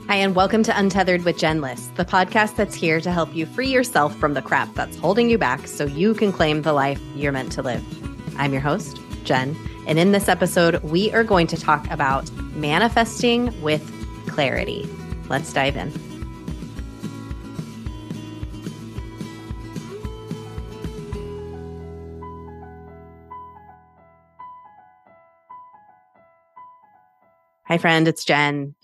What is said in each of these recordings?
Hi, and welcome to Untethered with Jen Roth, the podcast that's here to help you free yourself from the crap that's holding you back so you can claim the life you're meant to live. I'm your host, Jen, and in this episode, we are going to talk about manifesting with clarity. Let's dive in. Hi, friend, it's Jen.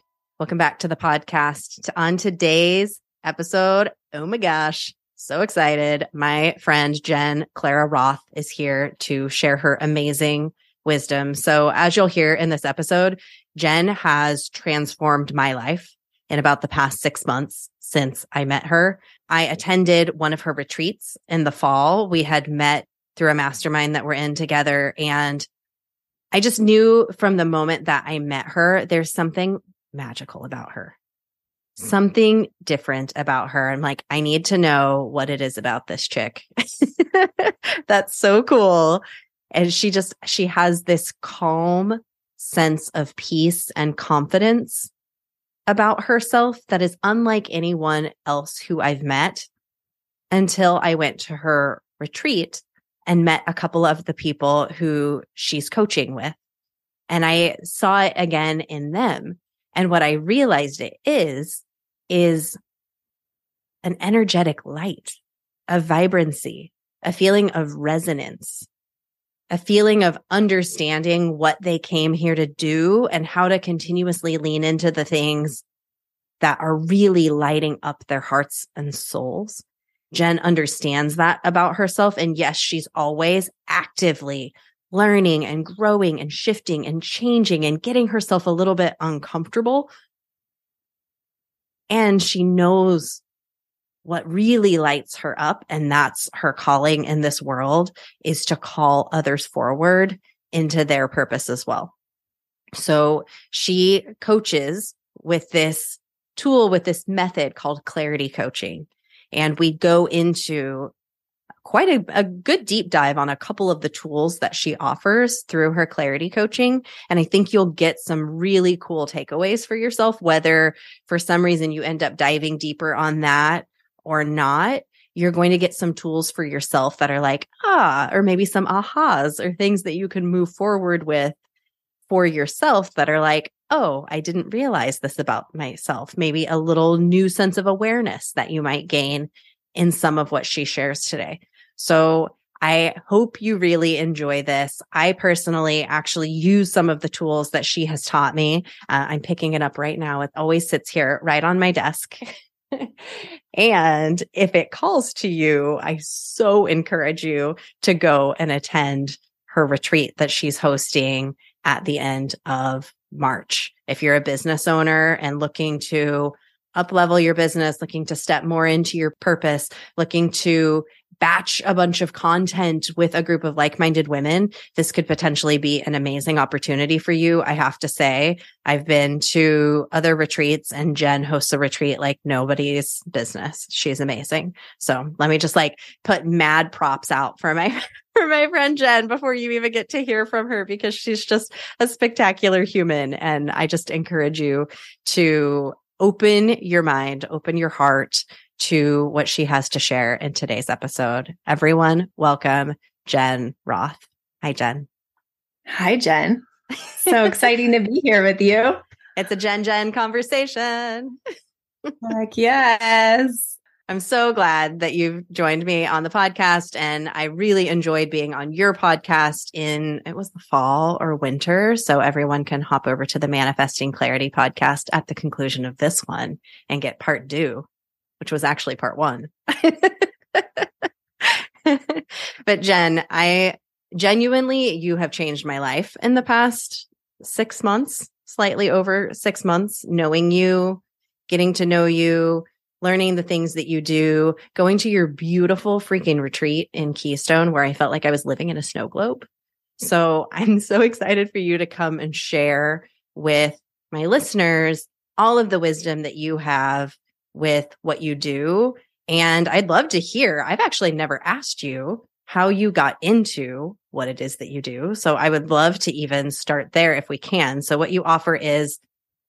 Welcome back to the podcast. On today's episode, oh my gosh, so excited. My friend Jen Roth is here to share her amazing wisdom. So as you'll hear in this episode, Jen has transformed my life in about the past 6 months since I met her. I attended one of her retreats in the fall. We had met through a mastermind that we're in together. And I just knew from the moment that I met her, there's something magical about her, something different about her. I'm like, I need to know what it is about this chick. That's so cool. And she has this calm sense of peace and confidence about herself that is unlike anyone else who I've met until I went to her retreat and met a couple of the people who she's coaching with. And I saw it again in them. And what I realized it is an energetic light, a vibrancy, a feeling of resonance, a feeling of understanding what they came here to do and how to continuously lean into the things that are really lighting up their hearts and souls. Jen understands that about herself. And yes, she's always actively learning and growing and shifting and changing and getting herself a little bit uncomfortable. And she knows what really lights her up. And that's her calling in this world, is to call others forward into their purpose as well. So she coaches with this tool, with this method called clarity coaching. And we go into quite a good deep dive on a couple of the tools that she offers through her clarity coaching. And I think you'll get some really cool takeaways for yourself, whether for some reason you end up diving deeper on that or not. You're going to get some tools for yourself that are like, or maybe some ahas or things that you can move forward with for yourself that are like, oh, I didn't realize this about myself. Maybe a little new sense of awareness that you might gain in some of what she shares today. So I hope you really enjoy this. I personally actually use some of the tools that she has taught me. I'm picking it up right now. It always sits here right on my desk. And if it calls to you, I so encourage you to go and attend her retreat that she's hosting at the end of March. If you're a business owner and looking to up-level your business, looking to step more into your purpose, looking to batch a bunch of content with a group of like-minded women, this could potentially be an amazing opportunity for you. I have to say, I've been to other retreats and Jen hosts a retreat like nobody's business. She's amazing. So let me just put mad props out for my friend Jen before you even get to hear from her, because she's just a spectacular human. And I just encourage you to open your mind, open your heart to what she has to share in today's episode. Everyone, welcome Jen Roth. Hi, Jen. Hi, Jen. So exciting to be here with you. It's a Jen conversation. Heck yes. I'm so glad that you've joined me on the podcast, and I really enjoyed being on your podcast it was the fall or winter. So everyone can hop over to the Manifesting Clarity podcast at the conclusion of this one and get part 2, which was actually part 1. But Jen, you have changed my life in the past 6 months, slightly over 6 months, knowing you, getting to know you, learning the things that you do, going to your beautiful freaking retreat in Keystone where I felt like I was living in a snow globe. So I'm so excited for you to come and share with my listeners all of the wisdom that you have with what you do. And I'd love to hear, I've actually never asked you how you got into what it is that you do. So I would love to even start there if we can. So what you offer is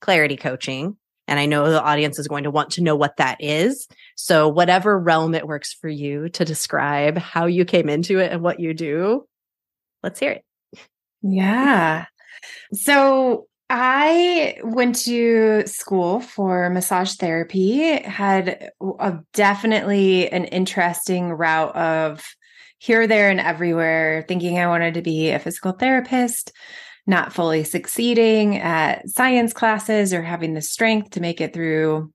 clarity coaching. And I know the audience is going to want to know what that is. So whatever realm it works for you to describe how you came into it and what you do, let's hear it. Yeah. So I went to school for massage therapy, had definitely an interesting route of here, there, and everywhere, thinking I wanted to be a physical therapist, not fully succeeding at science classes or having the strength to make it through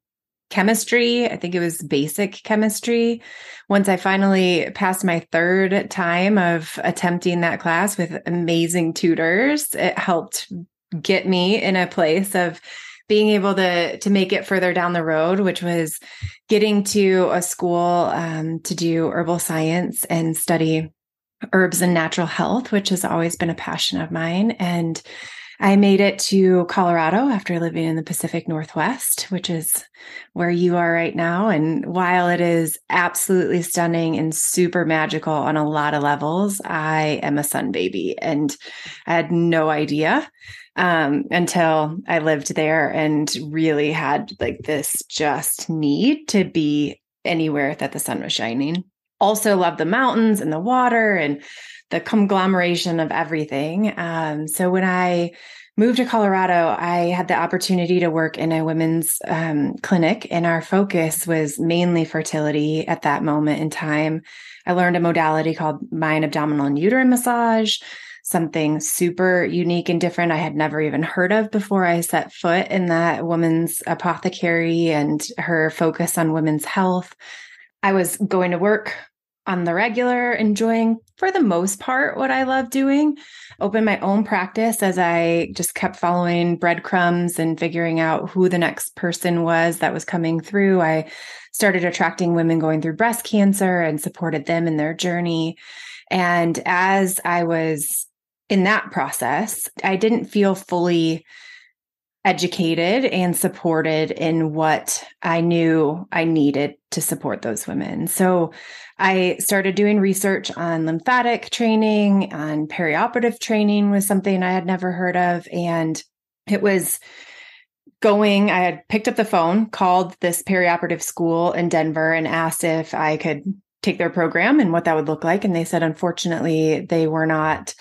chemistry. I think it was basic chemistry. Once I finally passed my third time of attempting that class with amazing tutors, it helped get me in a place of being able to make it further down the road, which was getting to a school to do herbal science and study herbs and natural health, which has always been a passion of mine. And I made it to Colorado after living in the Pacific Northwest, which is where you are right now. And while it is absolutely stunning and super magical on a lot of levels, I am a sun baby, and I had no idea until I lived there and really had like this just need to be anywhere that the sun was shining. Also love the mountains and the water and the conglomeration of everything. So when I moved to Colorado, I had the opportunity to work in a women's clinic, and our focus was mainly fertility at that moment in time. I learned a modality called mind, abdominal, and uterine massage, something super unique and different I had never even heard of before I set foot in that woman's apothecary and her focus on women's health. I was going to work on the regular, enjoying, for the most part, what I love doing. Opened my own practice as I just kept following breadcrumbs and figuring out who the next person was that was coming through. I started attracting women going through breast cancer and supported them in their journey. And as I was in that process, I didn't feel fully educated and supported in what I knew I needed to support those women. So I started doing research on lymphatic training, on perioperative training was something I had never heard of. And it was I had picked up the phone, called this perioperative school in Denver and asked if I could take their program and what that would look like. And they said, unfortunately, they were not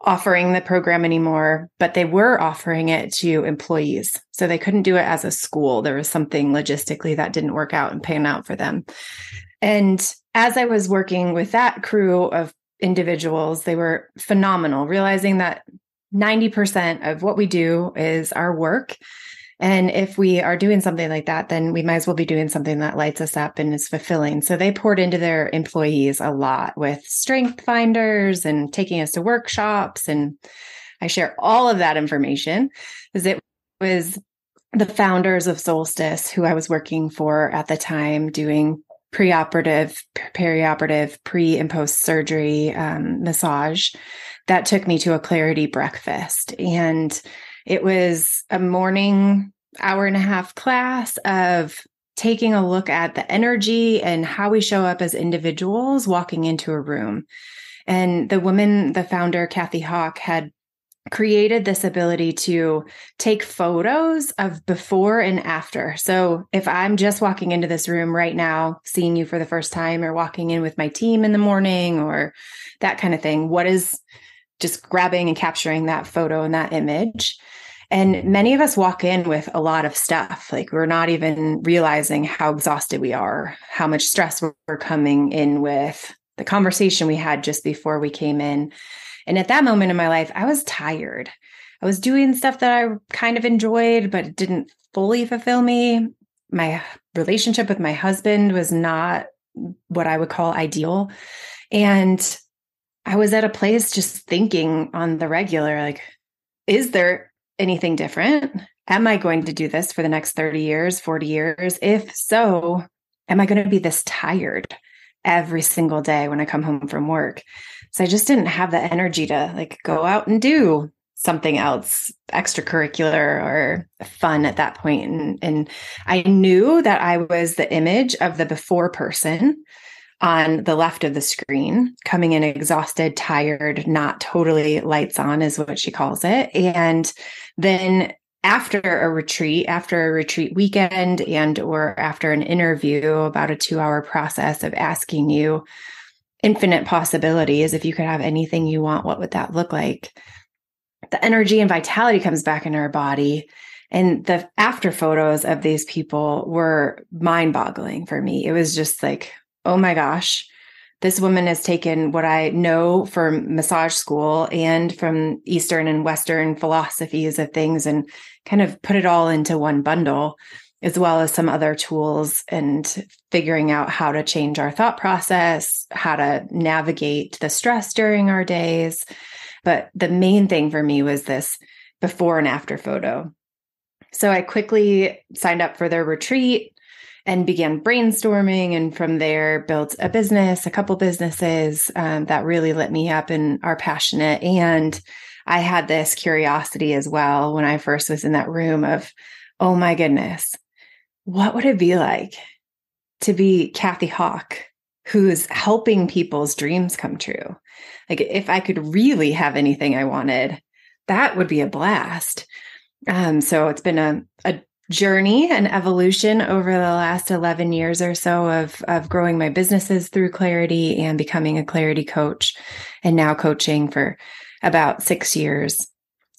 offering the program anymore, but they were offering it to employees. So they couldn't do it as a school. There was something logistically that didn't work out and pan out for them. And as I was working with that crew of individuals, they were phenomenal, realizing that 90% of what we do is our work. And if we are doing something like that, then we might as well be doing something that lights us up and is fulfilling. So they poured into their employees a lot with strength finders and taking us to workshops. And I share all of that information because it was the founders of Solstice who I was working for at the time, doing preoperative, perioperative, pre and post surgery massage that took me to a clarity breakfast. And it was a morning, hour-and-a-half class of taking a look at the energy and how we show up as individuals walking into a room. And the founder, Kathy Hawk, had created this ability to take photos of before and after. So if I'm just walking into this room right now, seeing you for the first time, or walking in with my team in the morning or that kind of thing, what is just grabbing and capturing that photo and that image? And many of us walk in with a lot of stuff. Like we're not even realizing how exhausted we are, how much stress we're coming in with, the conversation we had just before we came in. And at that moment in my life, I was tired. I was doing stuff that I kind of enjoyed, but it didn't fully fulfill me. My relationship with my husband was not what I would call ideal. And I was at a place just thinking on the regular, like, is there anything different? Am I going to do this for the next 30 years, 40 years? If so, am I going to be this tired every single day when I come home from work? So I just didn't have the energy to like go out and do something else extracurricular or fun at that point. And I knew that I was the image of the before person on the left of the screen, coming in exhausted, tired, not totally lights on is what she calls it. And then after a retreat weekend, and or after an interview, about a 2-hour process of asking you infinite possibilities. If you could have anything you want, what would that look like? The energy and vitality comes back in our body. And the after photos of these people were mind boggling for me. It was just like, oh my gosh, this woman has taken what I know from massage school and from Eastern and Western philosophies of things and kind of put it all into one bundle, as well as some other tools and figuring out how to change our thought process, how to navigate the stress during our days. But the main thing for me was this before and after photo. So I quickly signed up for their retreat and began brainstorming. And from there, built a business, a couple businesses that really lit me up and are passionate. And I had this curiosity as well when I first was in that room of, oh my goodness, what would it be like to be Kathy Hawk, who's helping people's dreams come true? Like, if I could really have anything I wanted, that would be a blast. So it's been a journey, an evolution over the last 11 years or so of growing my businesses through clarity and becoming a clarity coach, and now coaching for about 6 years,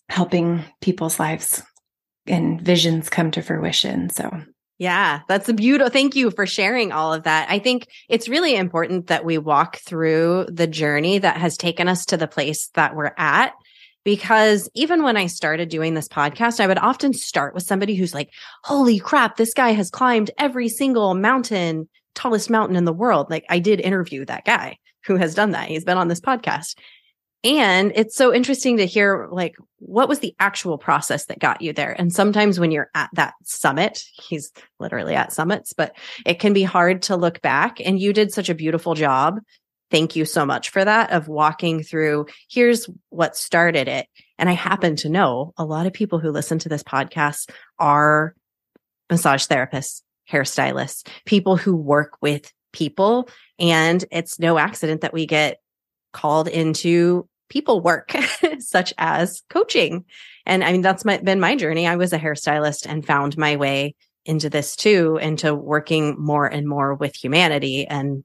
helping people's lives and visions come to fruition. So yeah, that's a beautiful. Thank you for sharing all of that. I think it's really important that we walk through the journey that has taken us to the place that we're at. Because even when I started doing this podcast, I would often start with somebody who's like, holy crap, this guy has climbed every single mountain, tallest mountain in the world. Like, I did interview that guy who has done that. He's been on this podcast. And it's so interesting to hear, like, what was the actual process that got you there? And sometimes when you're at that summit, he's literally at summits, but it can be hard to look back. And you did such a beautiful job. Thank you so much for that, of walking through, here's what started it. And I happen to know a lot of people who listen to this podcast are massage therapists, hairstylists, people who work with people. And it's no accident that we get called into people work, such as coaching. And I mean, that's been my journey. I was a hairstylist and found my way into this too, into working more and more with humanity and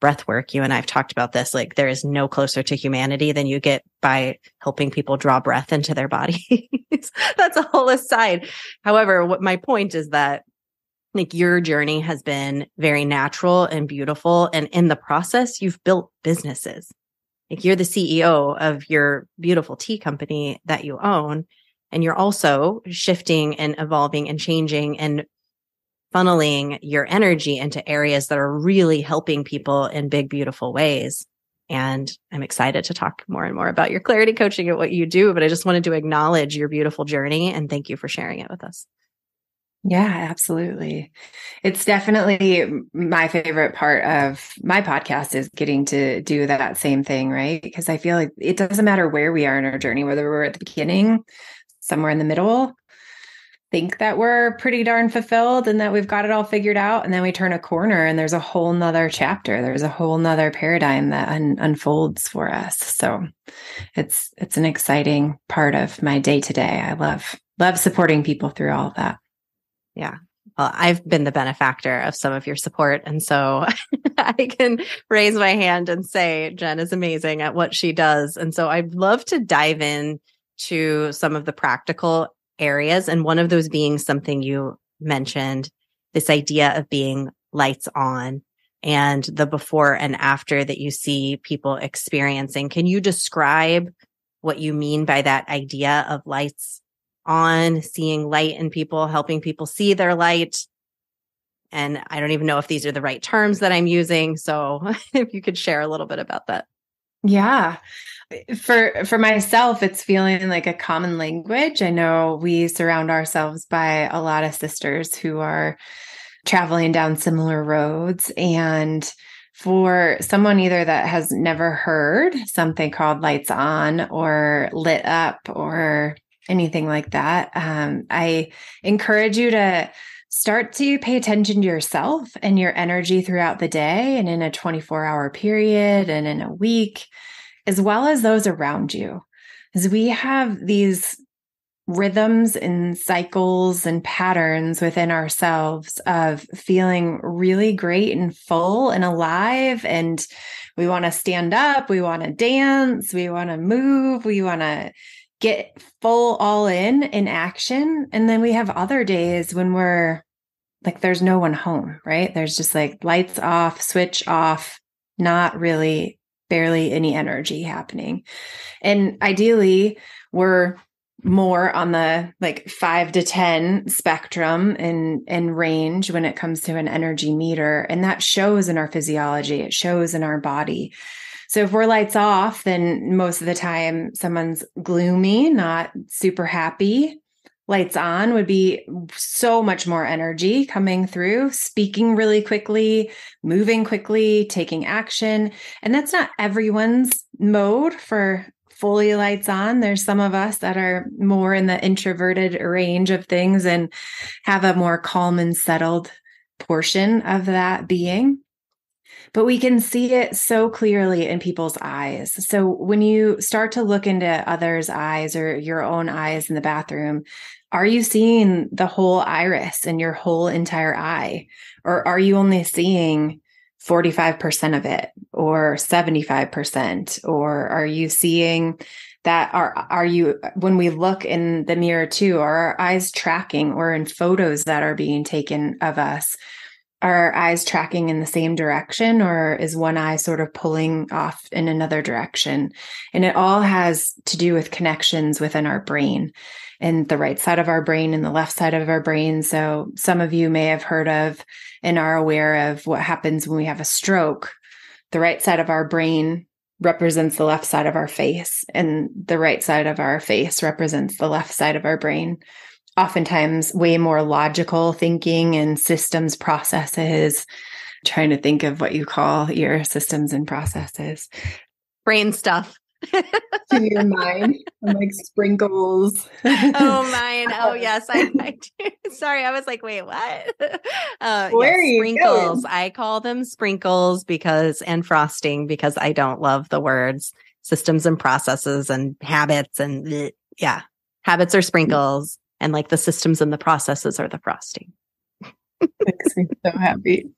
breath work. You and I've talked about this. Like, there is no closer to humanity than you get by helping people draw breath into their bodies. That's a whole aside. However, what my point is that, like, your journey has been very natural and beautiful. And in the process, you've built businesses. Like, you're the CEO of your beautiful tea company that you own. And you're also shifting and evolving and changing and funneling your energy into areas that are really helping people in big, beautiful ways. And I'm excited to talk more and more about your clarity coaching and what you do, but I just wanted to acknowledge your beautiful journey and thank you for sharing it with us. yeah, absolutely. It's definitely my favorite part of my podcast is getting to do that same thing, right? Because I feel like it doesn't matter where we are in our journey, whether we're at the beginning, somewhere in the middle, think that we're pretty darn fulfilled and that we've got it all figured out. And then we turn a corner and there's a whole nother chapter. There's a whole nother paradigm that unfolds for us. So it's an exciting part of my day to day. I love supporting people through all of that. Yeah. Well, I've been the benefactor of some of your support. And so I can raise my hand and say, Jen is amazing at what she does. And so I'd love to dive in to some of the practical areas. And one of those being something you mentioned, this idea of being lights on and the before and after that you see people experiencing. Can you describe what you mean by that idea of lights on, seeing light in people, helping people see their light? And I don't even know if these are the right terms that I'm using. So if you could share a little bit about that. Yeah. For myself, it's feeling like a common language. I know we surround ourselves by a lot of sisters who are traveling down similar roads. And for someone either that has never heard something called lights on or lit up or anything like that, I encourage you to start to pay attention to yourself and your energy throughout the day and in a 24-hour period and in a week, as well as those around you. As we have these rhythms and cycles and patterns within ourselves of feeling really great and full and alive. And we want to stand up, we want to dance, we want to move, we want to get full all in action. And then we have other days when we're like, there's no one home, right? There's just like lights off, switch off, not really, barely any energy happening. And ideally, we're more on the like 5 to 10 spectrum and range when it comes to an energy meter. And that shows in our physiology, it shows in our body. So if we're lights off, then most of the time someone's gloomy, not super happy. Lights on would be so much more energy coming through, speaking really quickly, moving quickly, taking action. And that's not everyone's mode for fully lights on. There's some of us that are more in the introverted range of things and have a more calm and settled portion of that being. But we can see it so clearly in people's eyes. So when you start to look into others' eyes or your own eyes in the bathroom, are you seeing the whole iris in your whole entire eye? Or are you only seeing 45% of it or 75%? Or are you seeing that are you, when we look in the mirror too, are our eyes tracking, or in photos that are being taken of us? Are our eyes tracking in the same direction, or is one eye sort of pulling off in another direction? And it all has to do with connections within our brain, and the right side of our brain and the left side of our brain. So some of you may have heard of and are aware of what happens when we have a stroke. The right side of our brain represents the left side of our face, and the right side of our face represents the left side of our brain. Oftentimes way more logical thinking and systems processes. Trying to think of what you call your systems and processes. Brain stuff. To your mind, like sprinkles. Oh, mine. Oh, yes. I do. Sorry, I was like, wait, what? Where are you sprinkles. going? I call them sprinkles and frosting, because I don't love the words systems and processes and habits and bleh. Yeah, habits are sprinkles. And like the systems and the processes are the frosting. Makes me so happy.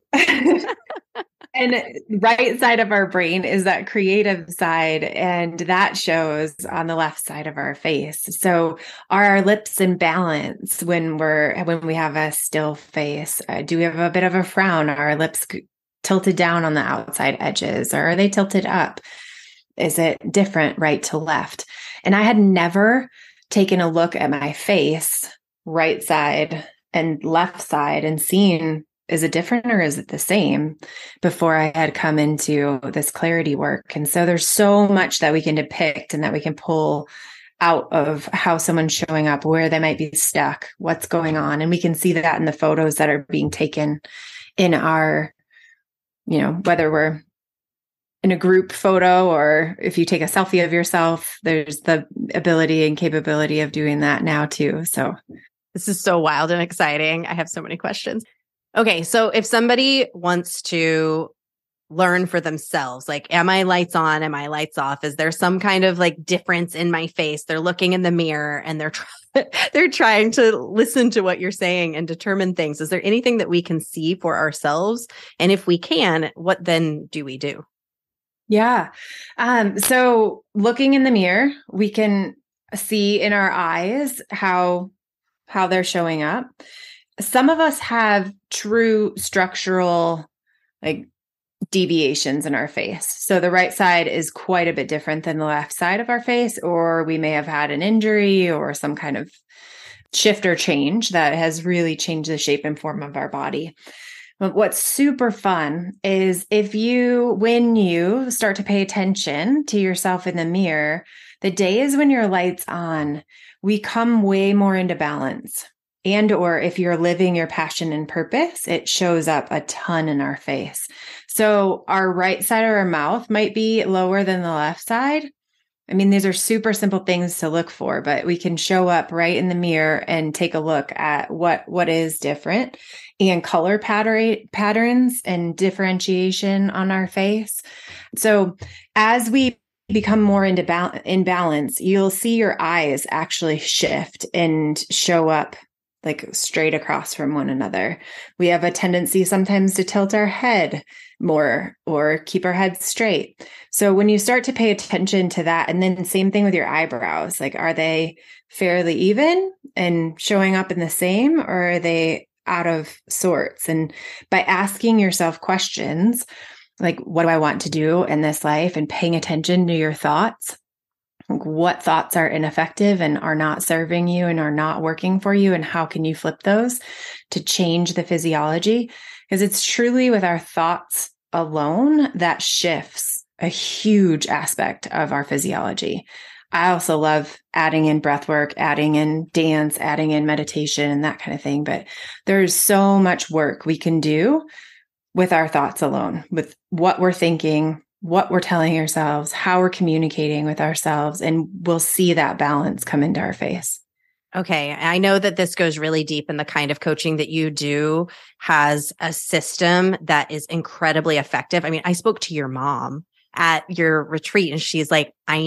And right side of our brain is that creative side, and that shows on the left side of our face. So are our lips in balance when we have a still face? Do we have a bit of a frown? Are our lips tilted down on the outside edges, or are they tilted up? Is it different right to left? And I had never taken a look at my face, right side and left side, and seen, is it different or is it the same, before I had come into this clarity work. And so there's so much that we can depict and that we can pull out of how someone's showing up, where they might be stuck, what's going on. And we can see that in the photos that are being taken in our, whether we're in a group photo or if you take a selfie of yourself, there's the ability and capability of doing that now too. So this is so wild and exciting. I have so many questions. Okay. So if somebody wants to learn for themselves, like, am I lights on? Am I lights off? Is there some kind of like difference in my face? They're looking in the mirror and they're trying to listen to what you're saying and determine things. Is there anything that we can see for ourselves? And if we can, what then do we do? Yeah. So looking in the mirror, we can see in our eyes how they're showing up. Some of us have true structural like deviations in our face. So the right side is quite a bit different than the left side of our face, or we may have had an injury or some kind of shift or change that has really changed the shape and form of our body. But what's super fun is when you start to pay attention to yourself in the mirror, the days when your light's on, we come way more into balance. And, or if you're living your passion and purpose, it shows up a ton in our face. So our right side of our mouth might be lower than the left side. I mean, these are super simple things to look for, but we can show up right in the mirror and take a look at what is different, and color patterns and differentiation on our face. So as we become more in balance, you'll see your eyes actually shift and show up like straight across from one another. We have a tendency sometimes to tilt our head more or keep our head straight. So when you start to pay attention to that, and then same thing with your eyebrows, like, are they fairly even and showing up in the same, or are they out of sorts? And by asking yourself questions like, what do I want to do in this life? And paying attention to your thoughts, like what thoughts are ineffective and are not serving you and are not working for you, and how can you flip those to change the physiology? Because it's truly with our thoughts alone that shifts a huge aspect of our physiology. I also love adding in breath work, adding in dance, adding in meditation and that kind of thing. But there's so much work we can do with our thoughts alone, with what we're thinking, what we're telling ourselves, how we're communicating with ourselves, and we'll see that balance come into our face. Okay. I know that this goes really deep, and the kind of coaching that you do has a system that is incredibly effective. I mean, I spoke to your mom at your retreat, and she's like, I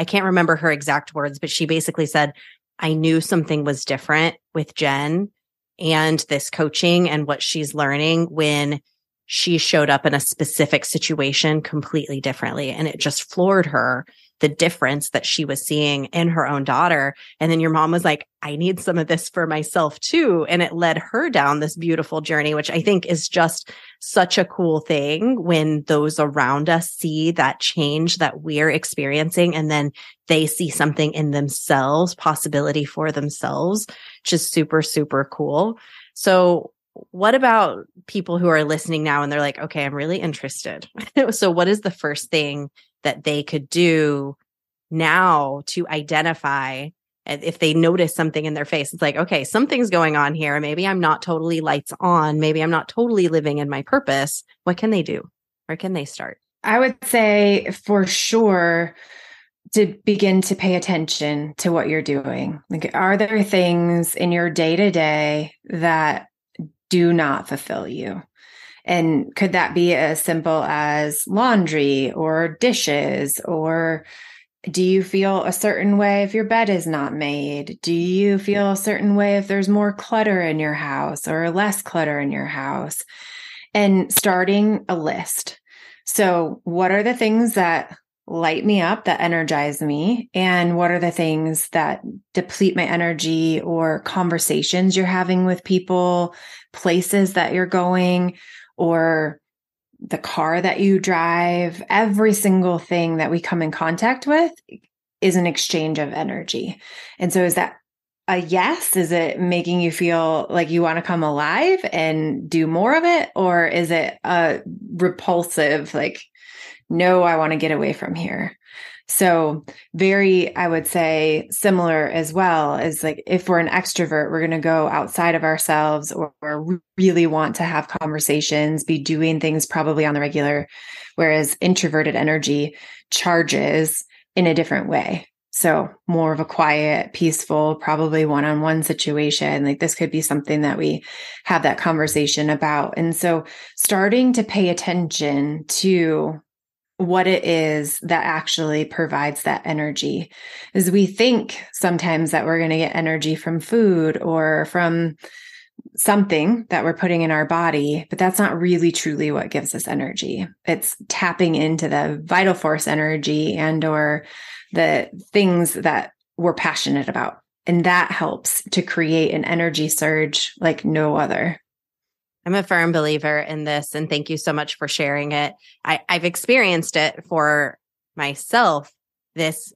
can't remember her exact words, but she basically said, I knew something was different with Jen and this coaching and what she's learning when she showed up in a specific situation completely differently. And it just floored her, the difference that she was seeing in her own daughter. And then your mom was like, I need some of this for myself too. And it led her down this beautiful journey, which I think is just such a cool thing when those around us see that change that we're experiencing, and then they see something in themselves, possibility for themselves, which is super, super cool. So what about people who are listening now and they're like, okay, I'm really interested. So what is the first thing that they could do now to identify if they notice something in their face? It's like, okay, something's going on here. Maybe I'm not totally lights on. Maybe I'm not totally living in my purpose. What can they do? Where can they start? I would say for sure to begin to pay attention to what you're doing. Like, are there things in your day to day that do not fulfill you? And could that be as simple as laundry or dishes? Or do you feel a certain way if your bed is not made? Do you feel a certain way if there's more clutter in your house or less clutter in your house? And starting a list. So what are the things that light me up, that energize me? And what are the things that deplete my energy, or conversations you're having with people, places that you're going, or the car that you drive? Every single thing that we come in contact with is an exchange of energy. And so is that a yes? Is it making you feel like you want to come alive and do more of it? Or is it a repulsive, like, no, I want to get away from here? So very, I would say, similar as well, is like, if we're an extrovert, we're going to go outside of ourselves, or really want to have conversations, be doing things probably on the regular, whereas introverted energy charges in a different way. So more of a quiet, peaceful, probably one-on-one situation. Like, this could be something that we have that conversation about. And so starting to pay attention to what it is that actually provides that energy. Is we think sometimes that we're going to get energy from food or from something that we're putting in our body, but that's not really truly what gives us energy. It's tapping into the vital force energy and or the things that we're passionate about. And that helps to create an energy surge like no other. I'm a firm believer in this, and thank you so much for sharing it. I've experienced it for myself.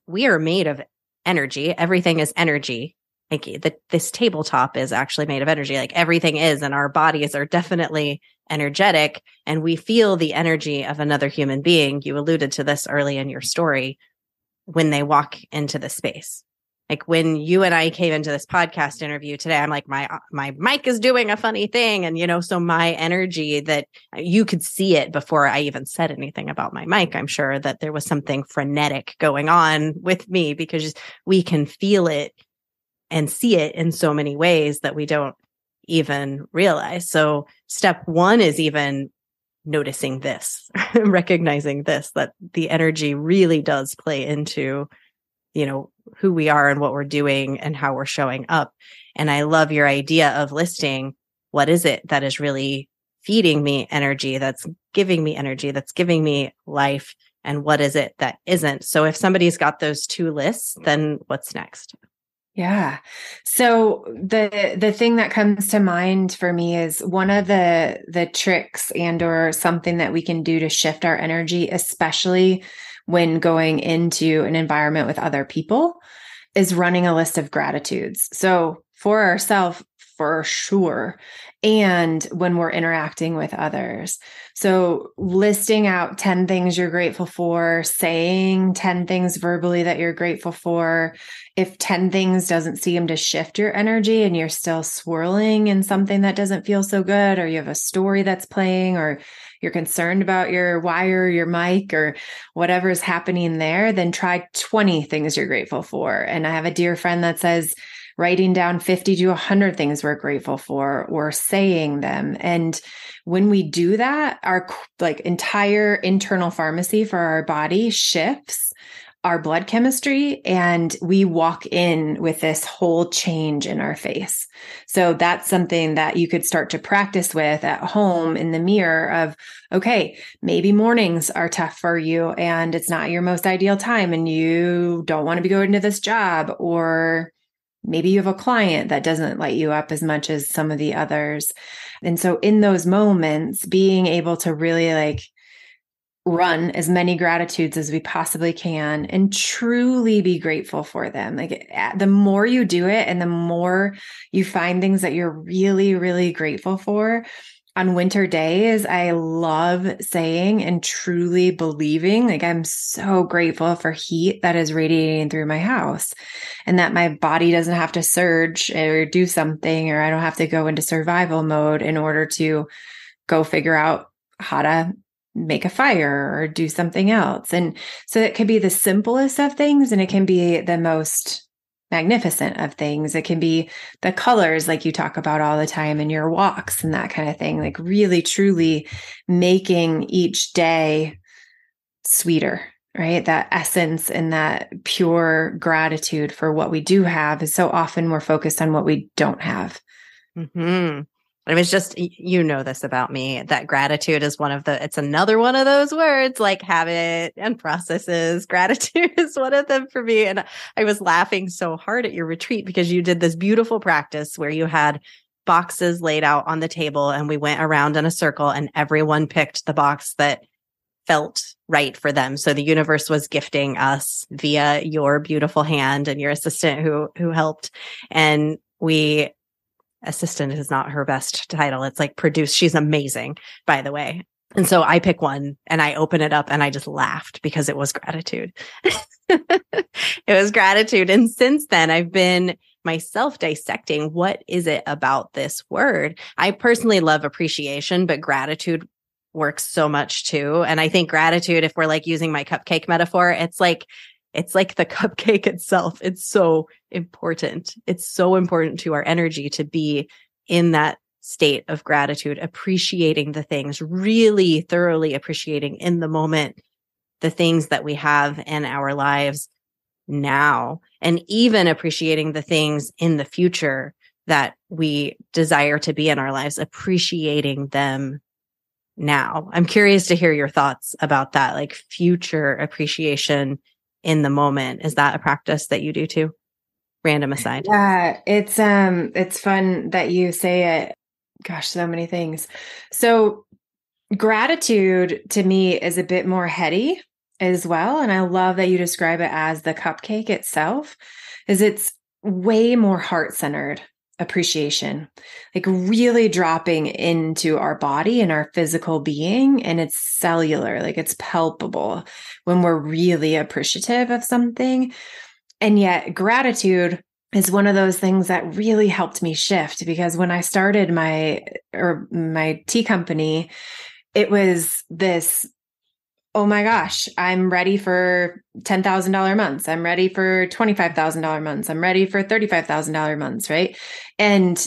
We are made of energy. Everything is energy. Like this tabletop is actually made of energy. Like everything is, and our bodies are definitely energetic, and we feel the energy of another human being. You alluded to this early in your story when they walk into the space. Like when you and I came into this podcast interview today, I'm like, my mic is doing a funny thing. And, so my energy, that you could see it before I even said anything about my mic. I'm sure that there was something frenetic going on with me, because we can feel it and see it in so many ways that we don't even realize. So step one is even noticing this, recognizing this, that the energy really does play into, who we are and what we're doing and how we're showing up. And I love your idea of listing, what is it that is really feeding me energy, that's giving me energy, that's giving me life, and what is it that isn't? So if somebody's got those two lists, then what's next? Yeah. So the thing that comes to mind for me is one of the tricks and or something that we can do to shift our energy, especially when going into an environment with other people, is running a list of gratitudes. So for ourselves, for sure. And when we're interacting with others. So listing out 10 things you're grateful for, saying 10 things verbally that you're grateful for. If 10 things doesn't seem to shift your energy and you're still swirling in something that doesn't feel so good, or you have a story that's playing, or you're concerned about your wire, your mic, or whatever is happening there, then try 20 things you're grateful for. And I have a dear friend that says, writing down 50 to 100 things we're grateful for, or saying them. And when we do that, our entire internal pharmacy for our body shifts our blood chemistry, and we walk in with this whole change in our face. So that's something that you could start to practice with at home in the mirror of, okay, maybe mornings are tough for you and it's not your most ideal time and you don't want to be going to this job, or maybe you have a client that doesn't light you up as much as some of the others. And so in those moments, being able to really run as many gratitudes as we possibly can and truly be grateful for them. The more you do it and the more you find things that you're really, really grateful for. On winter days, I love saying and truly believing, I'm so grateful for heat that is radiating through my house and that my body doesn't have to surge or do something, or I don't have to go into survival mode in order to go figure out how to make a fire or do something else. And so it could be the simplest of things, and it can be the most magnificent of things. It can be the colors like you talk about all the time in your walks and that kind of thing, really truly making each day sweeter, right? That essence and that pure gratitude for what we do have is so often we're focused on what we don't have. Mm-hmm. It was just, this about me, that gratitude is it's another one of those words like habit and processes. Gratitude is one of them for me. And I was laughing so hard at your retreat because you did this beautiful practice where you had boxes laid out on the table and we went around in a circle and everyone picked the box that felt right for them. So the universe was gifting us via your beautiful hand and your assistant who helped. And assistant is not her best title. It's produce. She's amazing, by the way. And so I pick one and I open it up and I just laughed because it was gratitude. It was gratitude. And since then I've been myself dissecting, what is it about this word? I personally love appreciation, but gratitude works so much too. And I think gratitude, if we're using my cupcake metaphor, it's like the cupcake itself. It's so important. It's so important to our energy to be in that state of gratitude, appreciating the things, really thoroughly appreciating in the moment the things that we have in our lives now, and even appreciating the things in the future that we desire to be in our lives, appreciating them now. I'm curious to hear your thoughts about that, future appreciation in the moment. Is that a practice that you do too? Random aside. Yeah, it's fun that you say it. Gosh, so many things. So gratitude to me is a bit more heady as well. And I love that you describe it as the cupcake itself, is it's way more heart-centered appreciation, really dropping into our body and our physical being. And it's cellular, it's palpable when we're really appreciative of something. And yet gratitude is one of those things that really helped me shift, because when I started my tea company, it was this, oh my gosh, I'm ready for $10,000 months. I'm ready for $25,000 months. I'm ready for $35,000 months. Right. And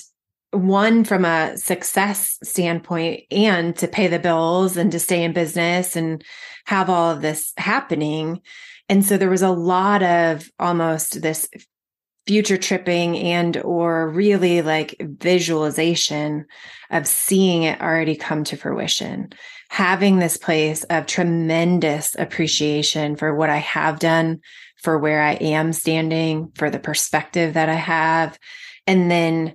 one from a success standpoint and to pay the bills and to stay in business and have all of this happening. And so there was a lot of almost this future tripping and or really like visualization of seeing it already come to fruition, having this place of tremendous appreciation for what I have done, for where I am standing, for the perspective that I have, and then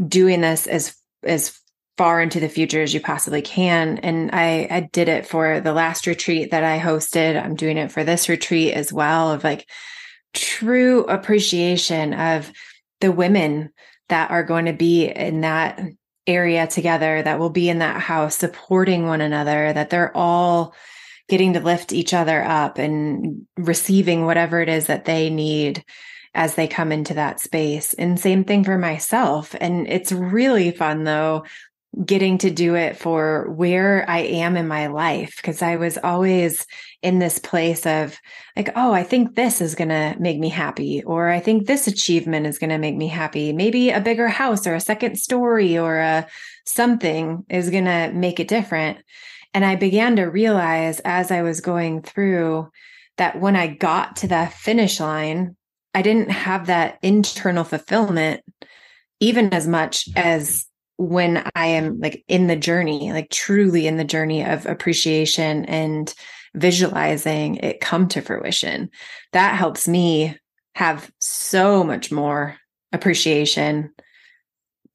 doing this as far into the future as you possibly can. And I did it for the last retreat that I hosted. I'm doing it for this retreat as well, of like true appreciation of the women that are going to be in that area together, that will be in that house supporting one another, that they're all getting to lift each other up and receiving whatever it is that they need as they come into that space. And same thing for myself. And it's really fun though, getting to do it for where I am in my life. Cause I was always in this place of like, oh, I think this is going to make me happy, or I think this achievement is going to make me happy. Maybe a bigger house or a second story or something is going to make it different. And I began to realize as I was going through that when I got to the finish line, I didn't have that internal fulfillment even as much as when I am like in the journey, like truly in the journey of appreciation and visualizing it come to fruition. That helps me have so much more appreciation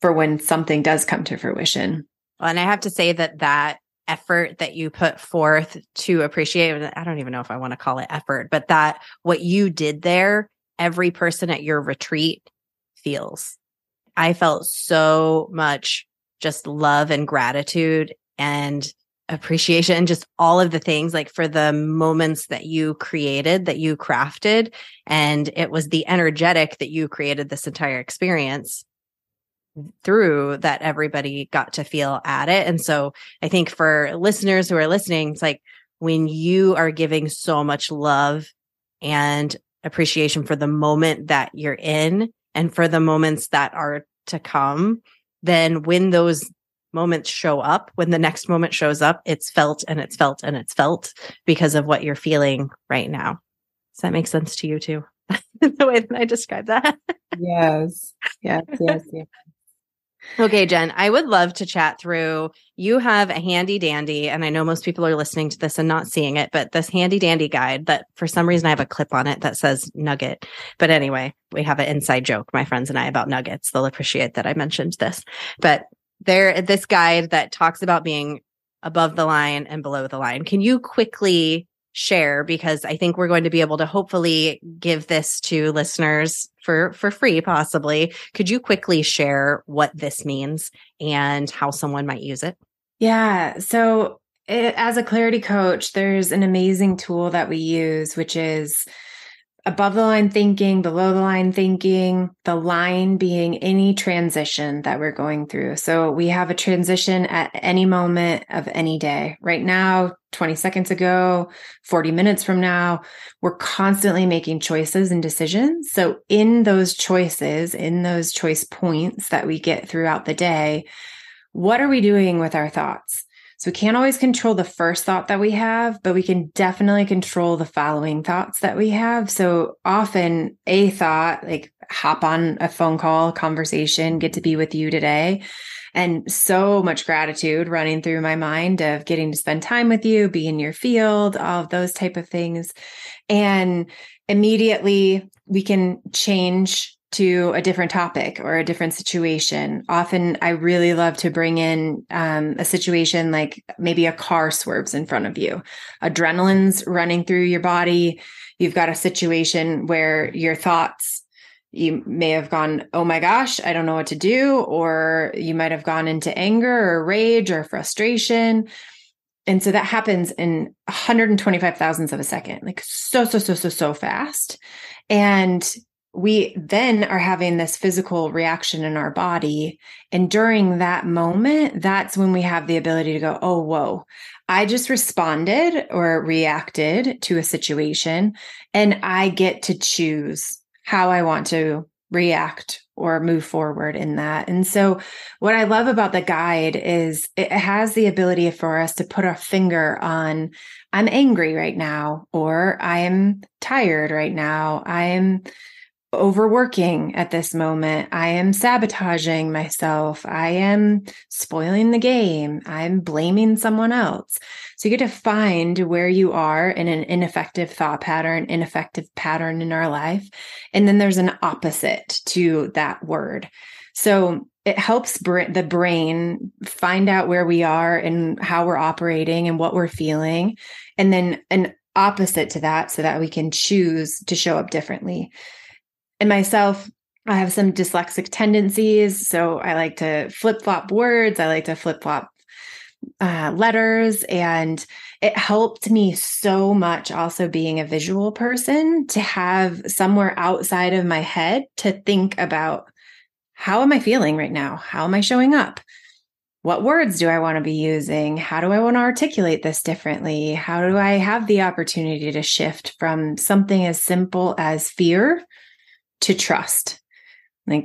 for when something does come to fruition. And I have to say that effort that you put forth to appreciate, I don't even know if I want to call it effort, but that what you did there, every person at your retreat feels. I felt so much just love and gratitude and appreciation and just all of the things, like for the moments that you created, that you crafted. And it was the energetic that you created this entire experience through that everybody got to feel at it. And so I think for listeners who are listening, it's like when you are giving so much love and appreciation for the moment that you're in and for the moments that are to come, then when those moments show up, when the next moment shows up, it's felt and it's felt and it's felt because of what you're feeling right now. Does that make sense to you too? The way that I described that? Yes. Yes. Yes. Yes. Okay, Jen, I would love to chat through. You have a handy dandy, and I know most people are listening to this and not seeing it, but this handy dandy guide that for some reason I have a clip on it that says nugget. But anyway, we have an inside joke, my friends and I, about nuggets. They'll appreciate that I mentioned this. But this guide that talks about being above the line and below the line. Can you quickly share, because I think we're going to be able to hopefully give this to listeners for free, possibly. Could you quickly share what this means and how someone might use it? Yeah. So as a clarity coach, there's an amazing tool that we use, which is above the line thinking, below the line thinking, the line being any transition that we're going through. So we have a transition at any moment of any day. Right now, 20 seconds ago, 40 minutes from now, we're constantly making choices and decisions. So in those choices, in those choice points that we get throughout the day, what are we doing with our thoughts? So we can't always control the first thought that we have, but we can definitely control the following thoughts that we have. So often a thought, like hop on a phone call, conversation, get to be with you today. And so much gratitude running through my mind of getting to spend time with you, be in your field, all of those type of things. And immediately we can change to a different topic or a different situation. Often I really love to bring in a situation like maybe a car swerves in front of you. Adrenaline's running through your body. You've got a situation where your thoughts, you may have gone, oh my gosh, I don't know what to do. Or you might have gone into anger or rage or frustration. And so that happens in 125 thousandths of a second, like so fast. And we then are having this physical reaction in our body. And during that moment, that's when we have the ability to go, oh, whoa, I just responded or reacted to a situation, and I get to choose how I want to react or move forward in that. And so what I love about the guide is it has the ability for us to put our finger on, I'm angry right now, or I am tired right now. I am overworking at this moment. I am sabotaging myself. I am spoiling the game. I'm blaming someone else. So you get to find where you are in an ineffective thought pattern, ineffective pattern in our life. And then there's an opposite to that word. So it helps the brain find out where we are and how we're operating and what we're feeling. And then an opposite to that so that we can choose to show up differently. And myself, I have some dyslexic tendencies. So I like to flip-flop words. I like to flip-flop letters. And it helped me so much also being a visual person to have somewhere outside of my head to think about, how am I feeling right now? How am I showing up? What words do I want to be using? How do I want to articulate this differently? How do I have the opportunity to shift from something as simple as fear to trust?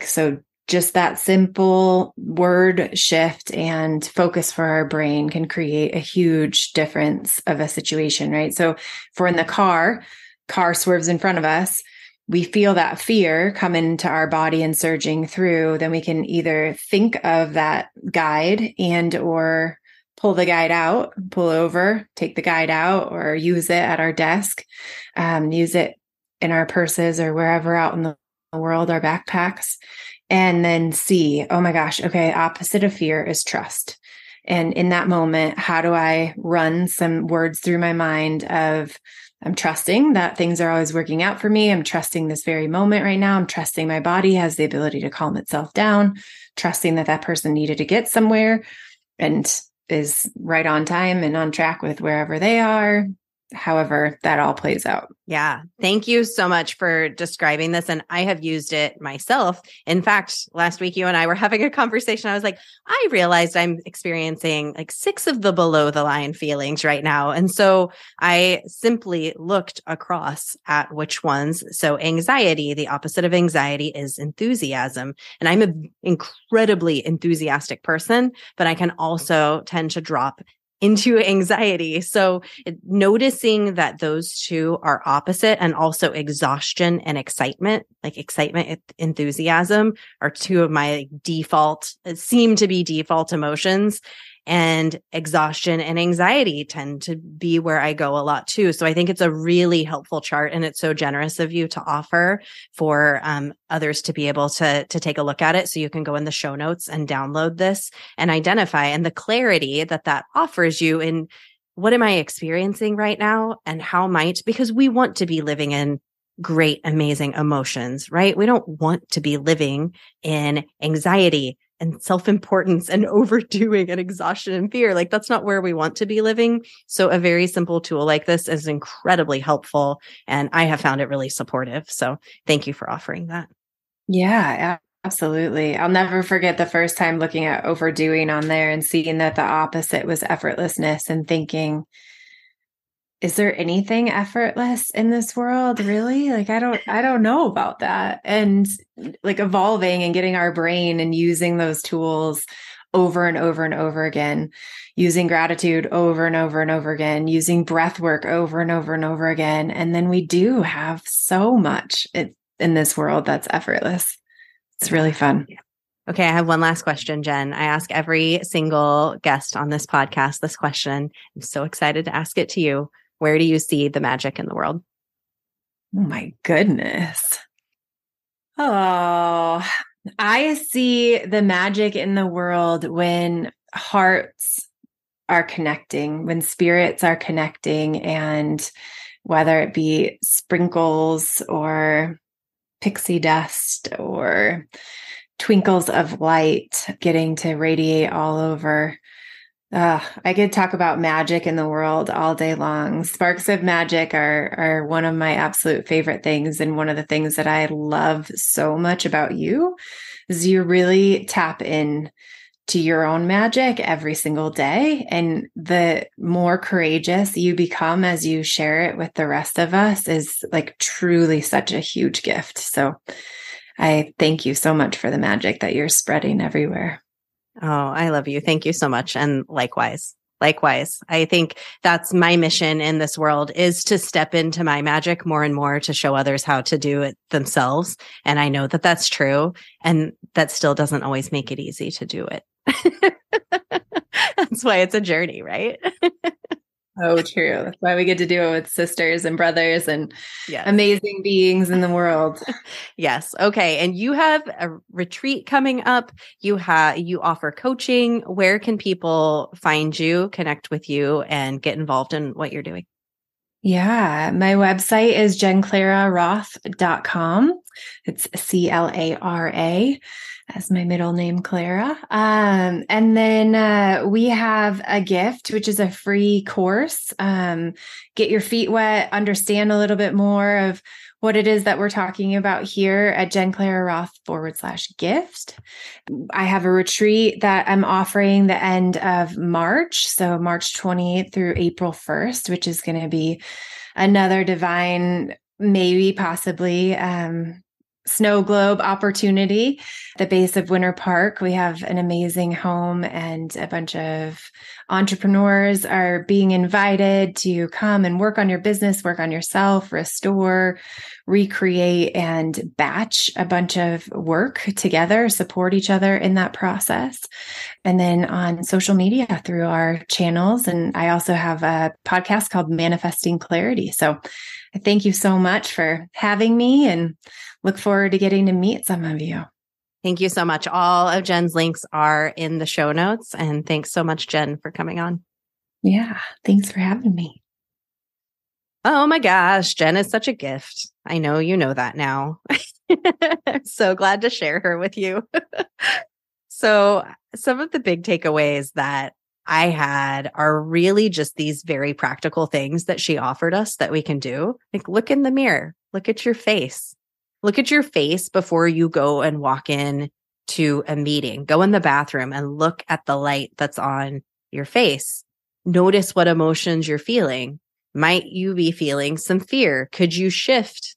So just that simple word shift and focus for our brain can create a huge difference of a situation, right? So if we're in the car swerves in front of us, we feel that fear come into our body and surging through, then we can either think of that guide and or pull the guide out, pull over, take the guide out, or use it at our desk, use it in our purses or wherever out in the world, our backpacks, and then see, oh my gosh, okay, opposite of fear is trust. And in that moment, how do I run some words through my mind of, I'm trusting that things are always working out for me. I'm trusting this very moment right now. I'm trusting my body has the ability to calm itself down, trusting that that person needed to get somewhere and is right on time and on track with wherever they are. However, that all plays out. Yeah. Thank you so much for describing this. And I have used it myself. In fact, last week, you and I were having a conversation. I was like, I realized I'm experiencing like 6 of the below the line feelings right now. And so I simply looked across at which ones. So anxiety, the opposite of anxiety is enthusiasm. And I'm an incredibly enthusiastic person, but I can also tend to drop into anxiety. So noticing that those two are opposite, and also exhaustion and excitement, like excitement and enthusiasm are 2 of my seem to be default emotions. And exhaustion and anxiety tend to be where I go a lot too. So I think it's a really helpful chart, and it's so generous of you to offer for others to be able to take a look at it. So you can go in the show notes and download this and identify, and the clarity that offers you in what am I experiencing right now and how might, because we want to be living in great, amazing emotions, right? We don't want to be living in anxiety and self-importance and overdoing and exhaustion and fear. Like that's not where we want to be living. So a very simple tool like this is incredibly helpful. And I have found it really supportive. So thank you for offering that. Yeah, absolutely. I'll never forget the first time looking at overdoing on there and seeing that the opposite was effortlessness and thinking, is there anything effortless in this world? Really? Like, I don't know about that. And like evolving and getting our brain and using those tools over and over and over again, using gratitude over and over and over again, using breath work over and over and over again. And then we do have so much in this world that's effortless. It's really fun. Okay, I have one last question, Jen. I ask every single guest on this podcast this question. I'm so excited to ask it to you. Where do you see the magic in the world? Oh my goodness. Oh, I see the magic in the world when hearts are connecting, when spirits are connecting, and whether it be sprinkles or pixie dust or twinkles of light getting to radiate all over. I could talk about magic in the world all day long. Sparks of magic are one of my absolute favorite things. And one of the things that I love so much about you is you really tap in to your own magic every single day. And the more courageous you become as you share it with the rest of us is like truly such a huge gift. So I thank you so much for the magic that you're spreading everywhere. Oh, I love you. Thank you so much. And likewise. Likewise, I think that's my mission in this world, is to step into my magic more and more to show others how to do it themselves. And I know that that's true. And that still doesn't always make it easy to do it. That's why it's a journey, right? Oh, true. That's why we get to do it with sisters and brothers and Yes. amazing beings in the world. Yes. Okay. And you have a retreat coming up. You offer coaching. Where can people find you, connect with you, and get involved in what you're doing? Yeah, my website is jenclararoth.com. It's Clara as my middle name, Clara. And then we have a gift, which is a free course. Get your feet wet, understand a little bit more of what it is that we're talking about here at jenclararoth.com/gift. I have a retreat that I'm offering the end of March. So March 20th through April 1st, which is going to be another divine, maybe possibly, snow globe opportunity. At the base of Winter Park, we have an amazing home, and a bunch of entrepreneurs are being invited to come and work on your business, work on yourself, restore, recreate, and batch a bunch of work together, support each other in that process. And then on social media through our channels. And I also have a podcast called Manifesting Clarity. So I thank you so much for having me, and look forward to getting to meet some of you. Thank you so much. All of Jen's links are in the show notes. And thanks so much, Jen, for coming on. Yeah. Thanks for having me. Oh my gosh, Jen is such a gift. I know you know that now. I'm so glad to share her with you. So some of the big takeaways that I had are really just these very practical things that she offered us that we can do. Like, look in the mirror, look at your face. Look at your face before you go and walk in to a meeting. Go in the bathroom and look at the light that's on your face. Notice what emotions you're feeling. Might you be feeling some fear? Could you shift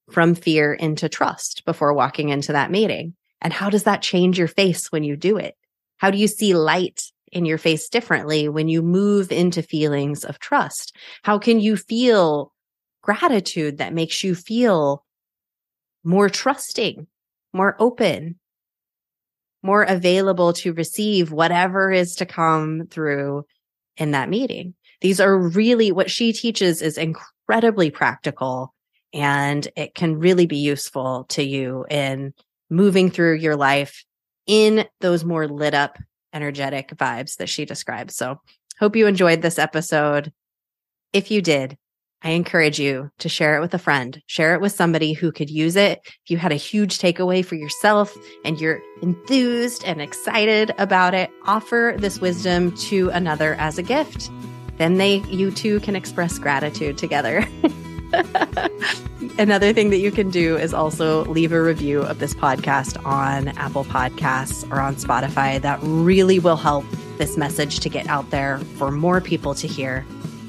from fear into trust before walking into that meeting? And how does that change your face when you do it? How do you see light in your face differently when you move into feelings of trust? How can you feel gratitude that makes you feel more trusting, more open, more available to receive whatever is to come through in that meeting? These are really, what she teaches is incredibly practical, and it can really be useful to you in moving through your life in those more lit up, energetic vibes that she describes. So hope you enjoyed this episode. If you did, I encourage you to share it with a friend, share it with somebody who could use it. If you had a huge takeaway for yourself and you're enthused and excited about it, offer this wisdom to another as a gift. Then you two can express gratitude together. Another thing that you can do is also leave a review of this podcast on Apple Podcasts or on Spotify. That really will help this message to get out there for more people to hear.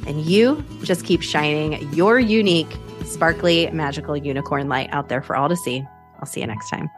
And you just keep shining your unique, sparkly, magical unicorn light out there for all to see. I'll see you next time.